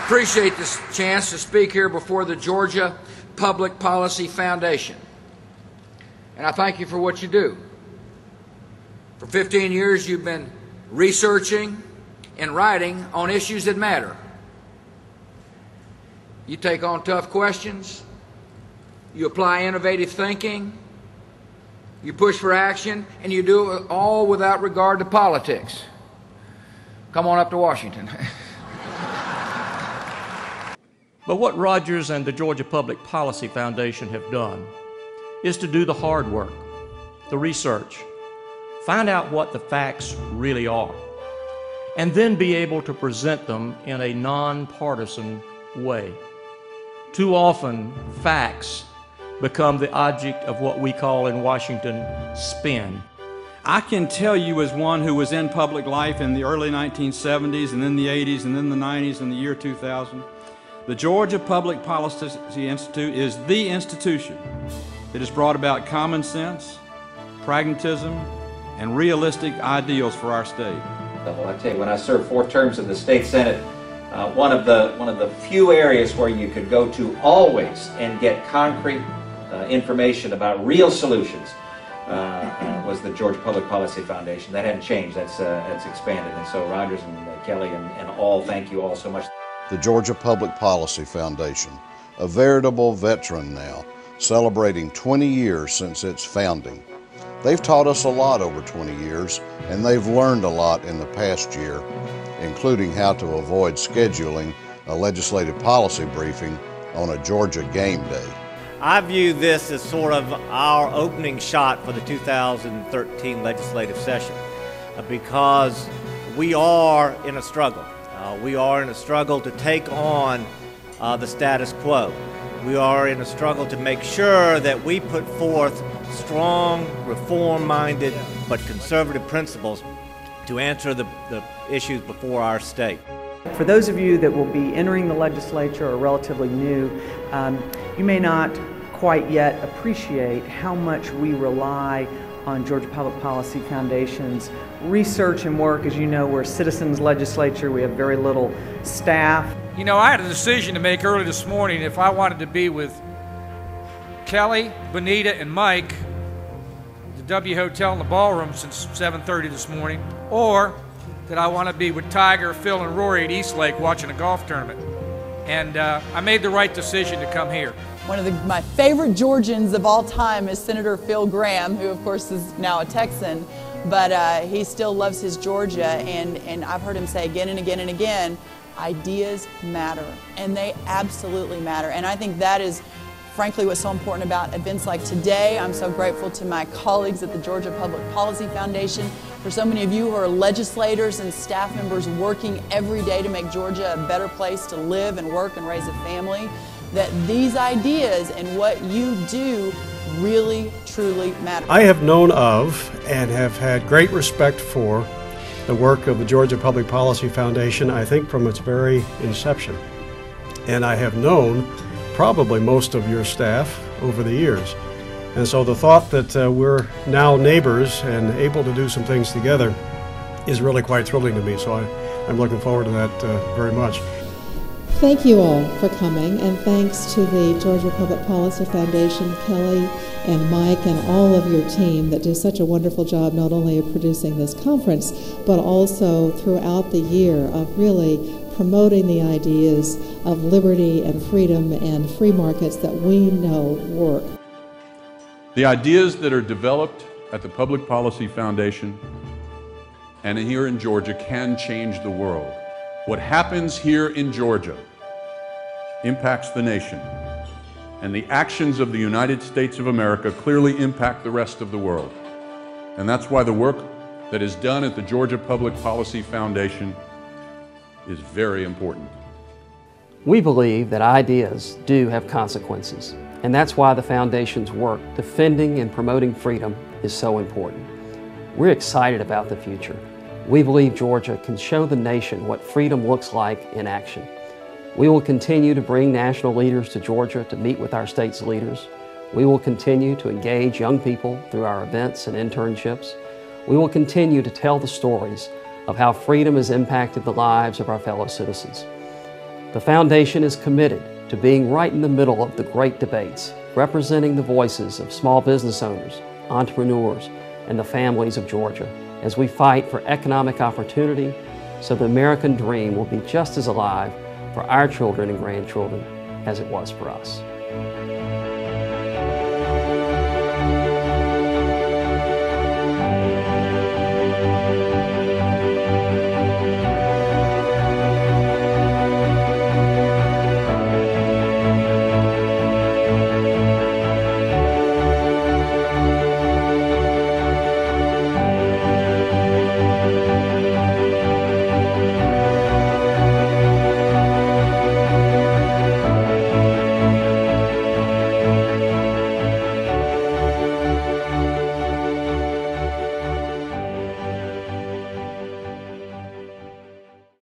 appreciate this chance to speak here before the Georgia Public Policy Foundation. And I thank you for what you do. For 15 years, you've been researching and writing on issues that matter. You take on tough questions. You apply innovative thinking. You push for action, and you do it all without regard to politics. Come on up to Washington. But what Rogers and the Georgia Public Policy Foundation have done is to do the hard work, the research, find out what the facts really are, and then be able to present them in a nonpartisan way. Too often, facts become the object of what we call in Washington spin. I can tell you, as one who was in public life in the early 1970s and then the 80s and then the 90s and the year 2000, the Georgia Public Policy Institute is the institution that has brought about common sense, pragmatism, and realistic ideals for our state. Well, I tell you, when I served 4 terms in the state senate, one of the few areas where you could go to always and get concrete information about real solutions was the Georgia Public Policy Foundation. That hadn't changed. That's expanded. And so Rogers and Kelly and all, thank you all so much. The Georgia Public Policy Foundation, a veritable veteran now, celebrating 20 years since its founding. They've taught us a lot over 20 years, and they've learned a lot in the past year, including how to avoid scheduling a legislative policy briefing on a Georgia game day. I view this as sort of our opening shot for the 2013 legislative session because we are in a struggle. We are in a struggle to take on the status quo. We are in a struggle to make sure that we put forth strong, reform-minded, but conservative principles to answer the issues before our state. For those of you that will be entering the legislature or relatively new, you may not quite yet appreciate how much we rely on Georgia Public Policy Foundation's research and work. As you know, we're a citizens legislature. We have very little staff. You know, I had a decision to make early this morning if I wanted to be with Kelly, Bonita, and Mike at the W Hotel in the ballroom since 7:30 this morning, or that I want to be with Tiger, Phil, and Rory at Eastlake watching a golf tournament. And I made the right decision to come here. One of my favorite Georgians of all time is Senator Phil Gramm, who of course is now a Texan, but he still loves his Georgia, and I've heard him say again and again and again, ideas matter, and they absolutely matter. And I think that is frankly what's so important about events like today. I'm so grateful to my colleagues at the Georgia Public Policy Foundation, for so many of you who are legislators and staff members working every day to make Georgia a better place to live and work and raise a family, that these ideas and what you do really, truly matter. I have known of and have had great respect for the work of the Georgia Public Policy Foundation, I think from its very inception. And I have known probably most of your staff over the years. And so the thought that we're now neighbors and able to do some things together is really quite thrilling to me. So I'm looking forward to that very much. Thank you all for coming, and thanks to the Georgia Public Policy Foundation, Kelly and Mike and all of your team that do such a wonderful job not only of producing this conference, but also throughout the year of really promoting the ideas of liberty and freedom and free markets that we know work. The ideas that are developed at the Public Policy Foundation and here in Georgia can change the world. What happens here in Georgia impacts the nation, and the actions of the United States of America clearly impact the rest of the world. And that's why the work that is done at the Georgia Public Policy Foundation is very important. We believe that ideas do have consequences, and that's why the Foundation's work defending and promoting freedom is so important. We're excited about the future. We believe Georgia can show the nation what freedom looks like in action. We will continue to bring national leaders to Georgia to meet with our state's leaders. We will continue to engage young people through our events and internships. We will continue to tell the stories of how freedom has impacted the lives of our fellow citizens. The foundation is committed to being right in the middle of the great debates, representing the voices of small business owners, entrepreneurs, and the families of Georgia as we fight for economic opportunity so the American dream will be just as alive for our children and grandchildren as it was for us.